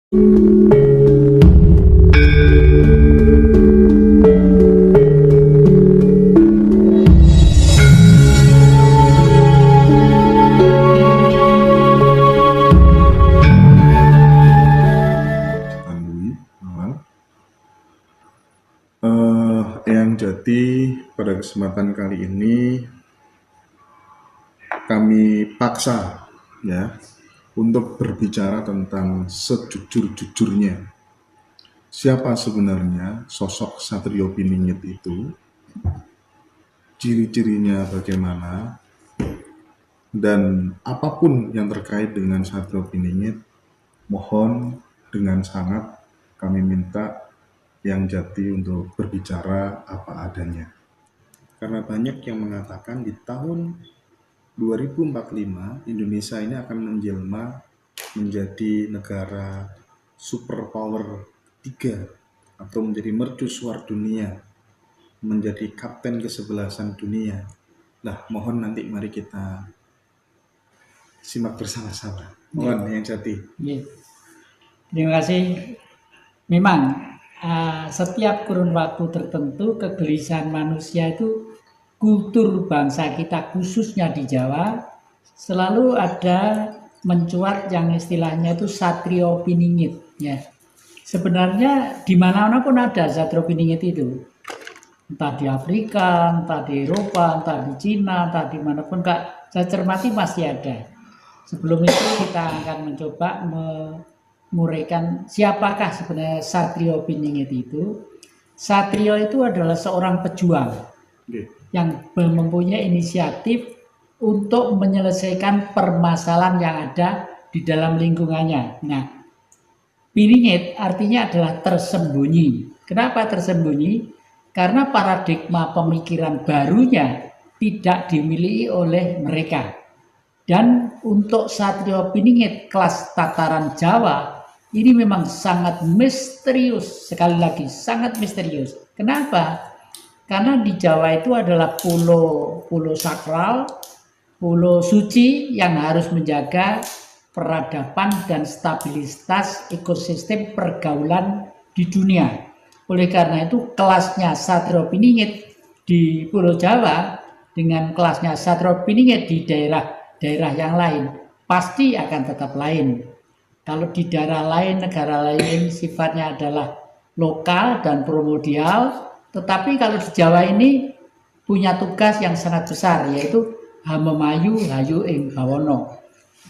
Eyang Jati, pada kesempatan kali ini kami paksa ya untuk berbicara tentang sejujur-jujurnya. Siapa sebenarnya sosok Satrio Piningit itu, ciri-cirinya bagaimana, dan apapun yang terkait dengan Satrio Piningit, mohon dengan sangat kami minta Eyang Jati untuk berbicara apa adanya. Karena banyak yang mengatakan di tahun 2045 Indonesia ini akan menjelma menjadi negara superpower 3 atau menjadi mercusuar dunia, menjadi kapten kesebelasan dunia. Nah, mohon nanti mari kita simak bersama-sama. Mohon Eyang Jati. Terima kasih. Memang setiap kurun waktu tertentu kegelisahan manusia itu, kultur bangsa kita khususnya di Jawa selalu ada mencuat yang istilahnya itu Satrio Piningit ya. Sebenarnya di mana-mana pun ada Satrio Piningit itu, entah di Afrika, entah di Eropa, entah di Cina, entah di manapun Kak, saya cermati pasti ada. Sebelum itu kita akan mencoba menguraikan siapakah sebenarnya Satrio Piningit itu. Satrio itu adalah seorang pejuang yang mempunyai inisiatif untuk menyelesaikan permasalahan yang ada di dalam lingkungannya. Nah, Piningit artinya adalah tersembunyi. Kenapa tersembunyi? Karena paradigma pemikiran barunya tidak dimiliki oleh mereka. Dan untuk Satrio Piningit kelas tataran Jawa ini memang sangat misterius, sekali lagi sangat misterius. Kenapa? Karena di Jawa itu adalah pulau sakral, pulau suci yang harus menjaga peradaban dan stabilitas ekosistem pergaulan di dunia. Oleh karena itu kelasnya Satrio Piningit di Pulau Jawa dengan kelasnya Satrio Piningit di daerah yang lain pasti akan tetap lain. Kalau di daerah lain, negara lain sifatnya adalah lokal dan primordial, tetapi kalau di Jawa ini punya tugas yang sangat besar, yaitu hamemayu hayu ing bawono.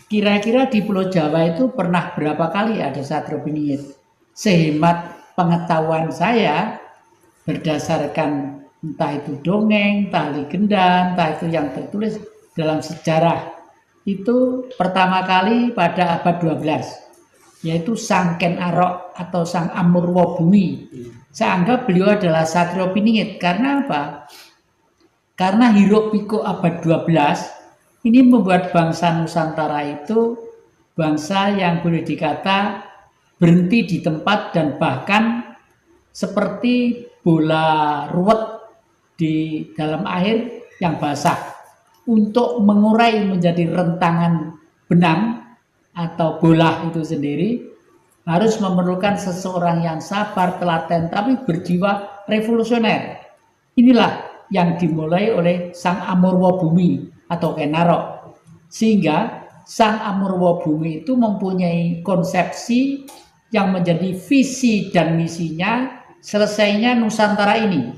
Kira-kira di Pulau Jawa itu pernah berapa kali ada Satrio Piningit? Sehemat pengetahuan saya, berdasarkan entah itu dongeng, entah legenda, entah itu yang tertulis dalam sejarah, itu pertama kali pada abad 12, yaitu Sang Ken Arok atau Sang Amurwa Bumi. Saya anggap beliau adalah Satrio Piningit. Karena apa? Karena hiruk pikuk abad 12 ini membuat bangsa Nusantara itu bangsa yang boleh dikata berhenti di tempat dan bahkan seperti bola ruwet di dalam air yang basah. Untuk mengurai menjadi rentangan benang atau bola itu sendiri harus memerlukan seseorang yang sabar, telaten, tapi berjiwa revolusioner. Inilah yang dimulai oleh Sang Amurwa Bumi atau Ken Arok. Sehingga Sang Amurwa Bumi itu mempunyai konsepsi yang menjadi visi dan misinya selesainya Nusantara ini.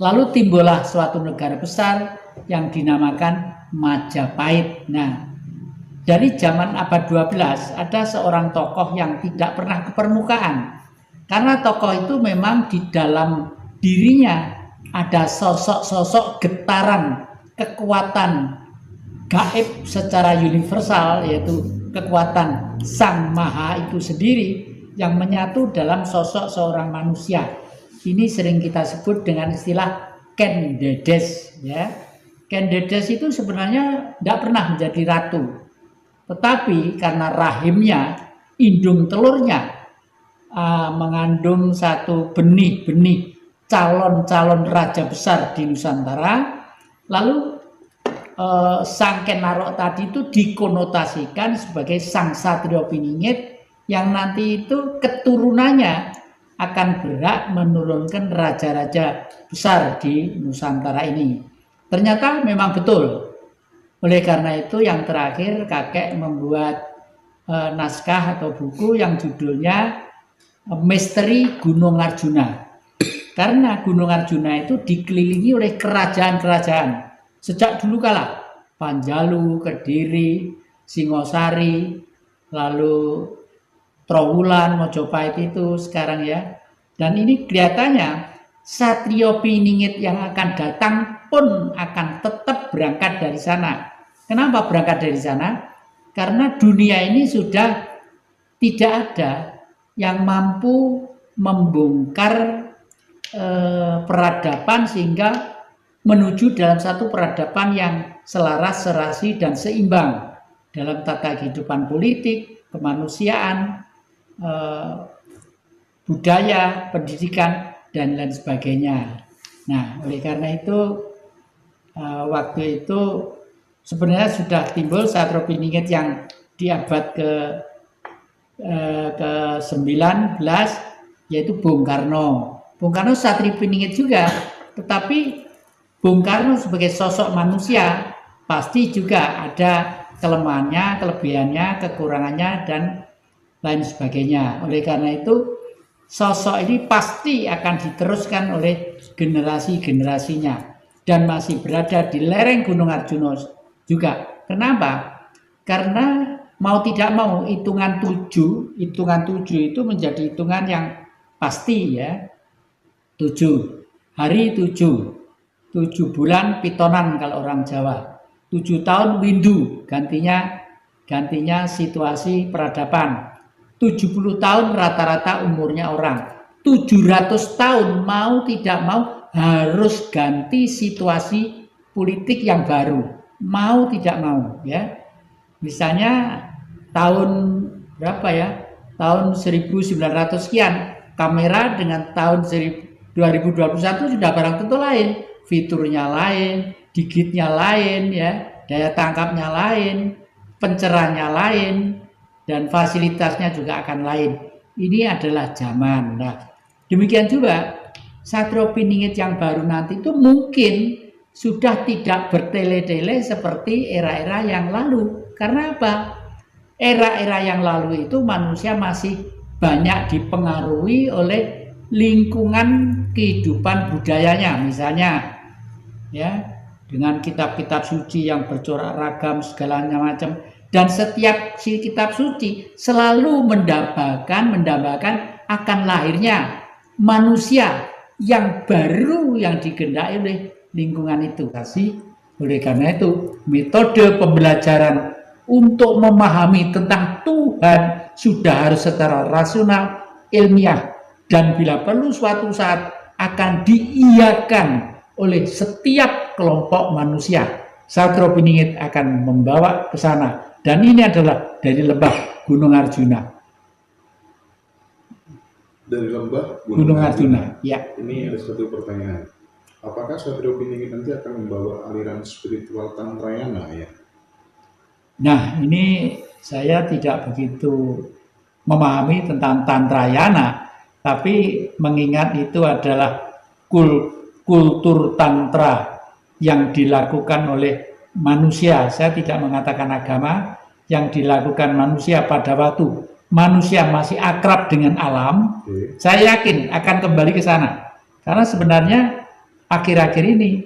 Lalu timbullah suatu negara besar yang dinamakan Majapahit. Nah, dari zaman abad 12 ada seorang tokoh yang tidak pernah ke permukaan. Karena tokoh itu memang di dalam dirinya ada sosok-sosok getaran kekuatan gaib secara universal, yaitu kekuatan Sang Maha itu sendiri yang menyatu dalam sosok seorang manusia. Ini sering kita sebut dengan istilah Ken Dedes ya. Ken Dedes itu sebenarnya tidak pernah menjadi ratu, tetapi karena rahimnya, indung telurnya mengandung satu benih-benih calon-calon raja besar di Nusantara, lalu Sang Ken Arok tadi itu dikonotasikan sebagai Sang Satrio Piningit yang nanti itu keturunannya akan berhak menurunkan raja-raja besar di Nusantara ini. Ternyata memang betul. Oleh karena itu yang terakhir kakek membuat naskah atau buku yang judulnya Misteri Gunung Arjuna. Karena Gunung Arjuna itu dikelilingi oleh kerajaan-kerajaan sejak dulu kala. Panjalu, Kediri, Singosari, lalu Trowulan, Mojopahit itu sekarang ya. Dan ini kelihatannya Satrio Piningit yang akan datang pun akan tetap berangkat dari sana. Kenapa berangkat dari sana? Karena dunia ini sudah tidak ada yang mampu membongkar peradaban sehingga menuju dalam satu peradaban yang selaras, serasi, dan seimbang dalam tata kehidupan politik, kemanusiaan, budaya, pendidikan, dan lain sebagainya. Nah, oleh karena itu waktu itu sebenarnya sudah timbul Satrio Piningit yang di abad ke-19, yaitu Bung Karno. Bung Karno Satrio Piningit juga, tetapi Bung Karno sebagai sosok manusia pasti juga ada kelemahannya, kelebihannya, kekurangannya, dan lain sebagainya. Oleh karena itu sosok ini pasti akan diteruskan oleh generasi-generasinya dan masih berada di lereng Gunung Arjuna juga. Kenapa? Karena mau tidak mau hitungan 7 itu menjadi hitungan yang pasti ya. 7 hari 7 bulan pitonan kalau orang Jawa. 7 tahun windu gantinya situasi peradaban. 70 tahun rata-rata umurnya orang. 700 tahun mau tidak mau harus ganti situasi politik yang baru. Mau tidak mau ya. Misalnya tahun berapa ya? Tahun 1900 sekian, kamera dengan tahun 2021 sudah barang tentu lain. Fiturnya lain, digitnya lain ya, daya tangkapnya lain, pencerahannya lain, dan fasilitasnya juga akan lain. Ini adalah zaman. Nah, demikian juga Satrio Piningit yang baru nanti itu mungkin sudah tidak bertele-tele seperti era-era yang lalu. Karena apa? Era-era yang lalu itu manusia masih banyak dipengaruhi oleh lingkungan kehidupan budayanya. Misalnya ya, dengan kitab-kitab suci yang bercorak ragam segalanya macam, dan setiap si kitab suci selalu mendambakan akan lahirnya manusia yang baru yang digendaki oleh lingkungan itu. Oleh karena itu metode pembelajaran untuk memahami tentang Tuhan sudah harus secara rasional, ilmiah, dan bila perlu suatu saat akan diiyakan oleh setiap kelompok manusia. Satrio Piningit akan membawa ke sana, dan ini adalah dari lembah Gunung Arjuna. Dari lembah Gunung Arjuna. Ya. Ini ada satu pertanyaan. Apakah Satrio Piningit nanti akan membawa aliran spiritual Tantrayana ya? Nah, ini saya tidak begitu memahami tentang Tantrayana, tapi mengingat itu adalah kultur Tantra yang dilakukan oleh manusia. Saya tidak mengatakan agama, yang dilakukan manusia pada waktu manusia masih akrab dengan alam. Saya yakin akan kembali ke sana. Karena sebenarnya akhir-akhir ini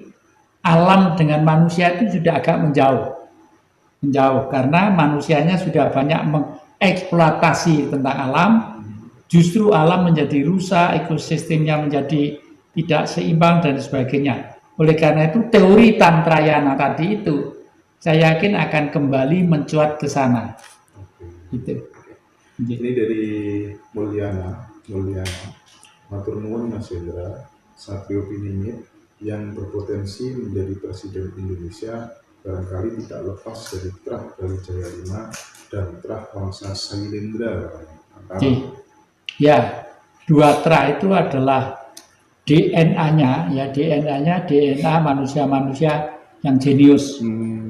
alam dengan manusia itu sudah agak menjauh karena manusianya sudah banyak mengeksploitasi tentang alam. Justru alam menjadi rusak, ekosistemnya menjadi tidak seimbang dan sebagainya. Oleh karena itu teori Tantrayana tadi itu saya yakin akan kembali mencuat ke sana. Gitu. Ini dari Mulyana, matur nuwun Mas Hendra. Satrio Piningit yang berpotensi menjadi presiden Indonesia barangkali tidak lepas dari Trah Brawijaya V dan Trah Wangsa Sailendra. Ya, dua Trah itu adalah DNA-nya, ya DNA manusia-manusia yang jenius.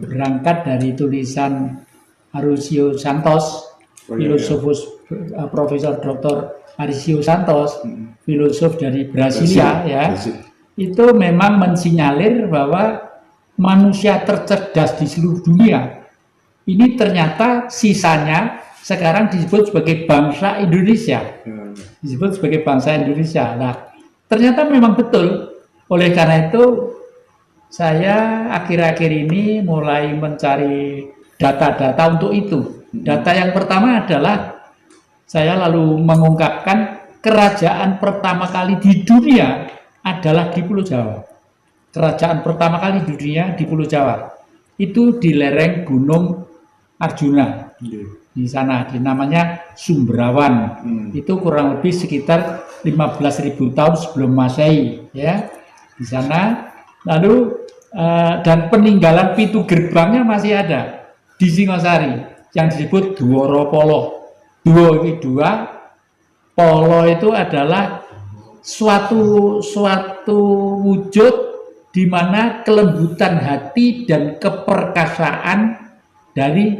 Berangkat dari tulisan Arusio Santos, filosofus Profesor Dr. Arisio Santos, filosof dari Brasilia, ya, itu memang mensinyalir bahwa manusia tercerdas di seluruh dunia ini ternyata sisanya sekarang disebut sebagai bangsa Indonesia, disebut sebagai bangsa Indonesia. Nah, ternyata memang betul. Oleh karena itu, saya akhir-akhir ini mulai mencari data-data untuk itu. Data yang pertama adalah saya lalu mengungkapkan kerajaan pertama kali di dunia adalah di Pulau Jawa. Kerajaan pertama kali di dunia di Pulau Jawa. Itu di lereng Gunung Arjuna. Di sana, namanya Sumberawan. Itu kurang lebih sekitar 15.000 tahun sebelum Masehi, ya. Di sana. Lalu dan peninggalan pintu gerbangnya masih ada di Singosari yang disebut Dwara Polo. Dua itu dua, Polo itu adalah suatu wujud di mana kelembutan hati dan keperkasaan dari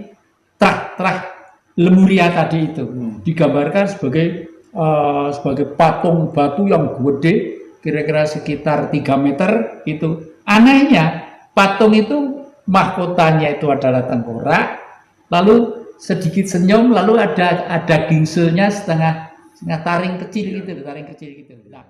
trah Lemuria tadi itu digambarkan sebagai patung batu yang gede, kira-kira sekitar 3 meter itu. Anehnya, patung itu mahkotanya itu adalah tengkorak, lalu sedikit senyum, lalu ada gingsulnya setengah taring kecil gitu. Nah,